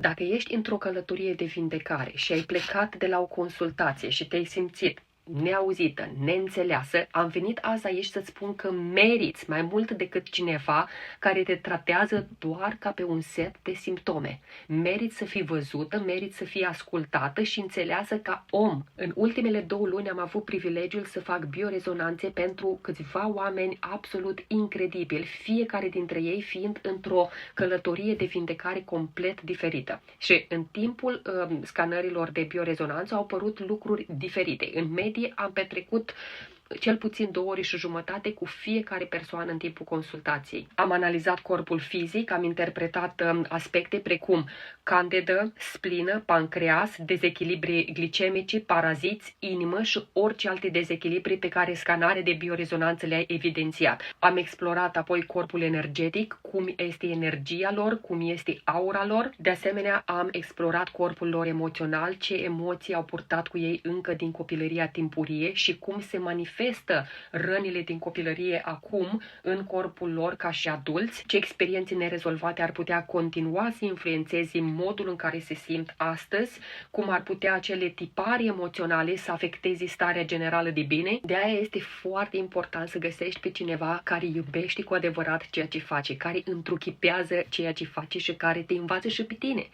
Dacă ești într-o călătorie de vindecare și ai plecat de la o consultație și te-ai simțit neauzită, neînțeleasă, am venit azi aici să-ți spun că meriți mai mult decât cineva care te tratează doar ca pe un set de simptome. Meriți să fii văzută, meriți să fii ascultată și înțeleasă ca om. În ultimele 2 luni am avut privilegiul să fac biorezonanțe pentru câțiva oameni absolut incredibili, fiecare dintre ei fiind într-o călătorie de vindecare complet diferită. Și în timpul scanărilor de biorezonanță au apărut lucruri diferite. În medie am petrecut cel puțin 2 ore și jumătate cu fiecare persoană în timpul consultației. Am analizat corpul fizic, am interpretat aspecte precum candidă, splină, pancreas, dezechilibri glicemici, paraziți, inimă și orice alte dezechilibri pe care scanarea de biorezonanță le-a evidențiat. Am explorat apoi corpul energetic, cum este energia lor, cum este aura lor. De asemenea, am explorat corpul lor emoțional, ce emoții au purtat cu ei încă din copilăria timpurie și cum se manifestă rănile din copilărie acum în corpul lor ca și adulți, ce experiențe nerezolvate ar putea continua să influențeze modul în care se simt astăzi, cum ar putea acele tipare emoționale să afecteze starea generală de bine. De aia este foarte important să găsești pe cineva care iubește cu adevărat ceea ce face, care întruchipează ceea ce face și care te învață și pe tine.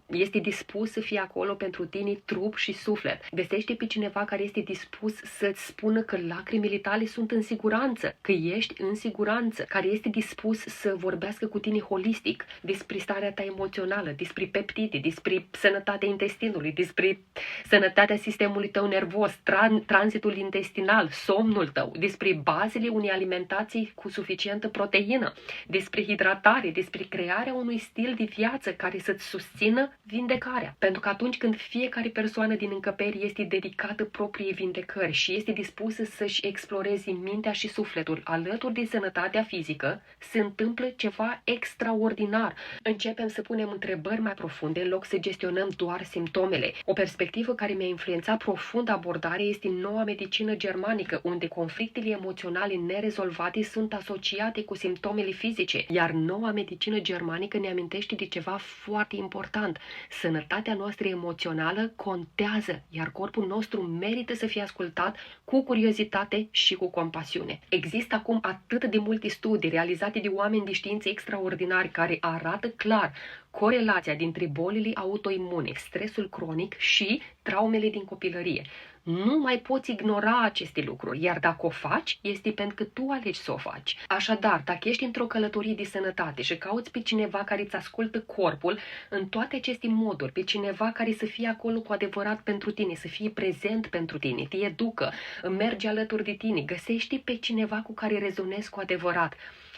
Este dispus să fie acolo pentru tine trup și suflet. Găsește pe cineva care este dispus să-ți spună că lacrimile tale sunt în siguranță, că ești în siguranță, care este dispus să vorbească cu tine holistic despre starea ta emoțională, despre peptide, despre sănătatea intestinului, despre sănătatea sistemului tău nervos, tranzitul intestinal, somnul tău, despre bazele unei alimentații cu suficientă proteină, despre hidratare, despre crearea unui stil de viață care să-ți susțină vindecarea. Pentru că atunci când fiecare persoană din încăperi este dedicată propriei vindecări și este dispusă să-și exploreze mintea și sufletul alături de sănătatea fizică, se întâmplă ceva extraordinar. Începem să punem întrebări mai profunde în loc să gestionăm doar simptomele. O perspectivă care mi-a influențat profund abordarea este noua medicină germanică, unde conflictele emoționale nerezolvate sunt asociate cu simptomele fizice, iar noua medicină germanică ne amintește de ceva foarte important. Sănătatea noastră emoțională contează, iar corpul nostru merită să fie ascultat cu curiozitate și cu compasiune. Există acum atât de multe studii realizate de oameni de știință extraordinari care arată clar corelația dintre bolile autoimune, stresul cronic și traumele din copilărie. Nu mai poți ignora aceste lucruri, iar dacă o faci, este pentru că tu alegi să o faci. Așadar, dacă ești într-o călătorie de sănătate și cauți pe cineva care îți ascultă corpul în toate aceste moduri, pe cineva care să fie acolo cu adevărat pentru tine, să fie prezent pentru tine, te educă, merge alături de tine, găsești pe cineva cu care rezonezi cu adevărat.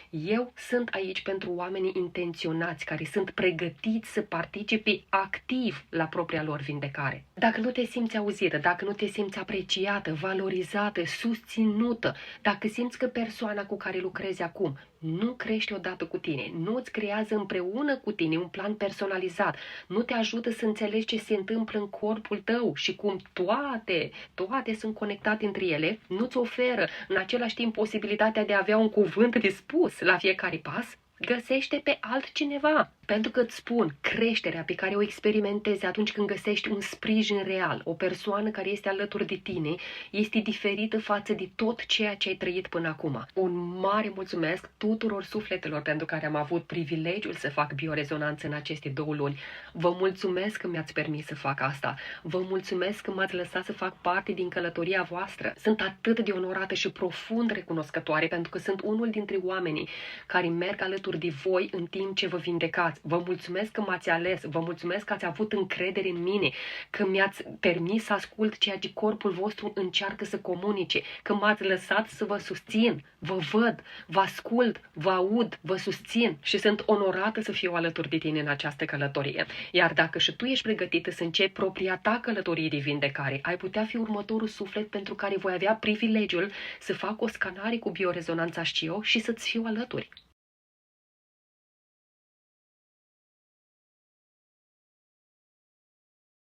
Eu sunt aici pentru oamenii intenționați, care sunt pregătiți să participe activ la propria lor vindecare. Dacă nu te simți auzită, dacă nu te simți apreciată, valorizată, susținută, dacă simți că persoana cu care lucrezi acum nu crește odată cu tine, nu îți creează împreună cu tine un plan personalizat, nu te ajută să înțelegi ce se întâmplă în corpul tău și cum toate sunt conectate între ele, nu-ți oferă în același timp posibilitatea de a avea un cuvânt de spus la fiecare pas, găsește pe altcineva. Pentru că îți spun, creșterea pe care o experimentezi atunci când găsești un sprijin real, o persoană care este alături de tine, este diferită față de tot ceea ce ai trăit până acum. Un mare mulțumesc tuturor sufletelor pentru care am avut privilegiul să fac biorezonanță în aceste 2 luni. Vă mulțumesc că mi-ați permis să fac asta. Vă mulțumesc că m-ați lăsat să fac parte din călătoria voastră. Sunt atât de onorată și profund recunoscătoare pentru că sunt unul dintre oamenii care merg alături de voi în timp ce vă vindecați. Vă mulțumesc că m-ați ales, vă mulțumesc că ați avut încredere în mine, că mi-ați permis să ascult ceea ce corpul vostru încearcă să comunice, că m-ați lăsat să vă susțin, vă văd, vă ascult, vă aud, vă susțin și sunt onorată să fiu alături de tine în această călătorie. Iar dacă și tu ești pregătită să începi propria ta călătorie de vindecare, ai putea fi următorul suflet pentru care voi avea privilegiul să fac o scanare cu biorezonanța SCIO și să-ți fiu alături.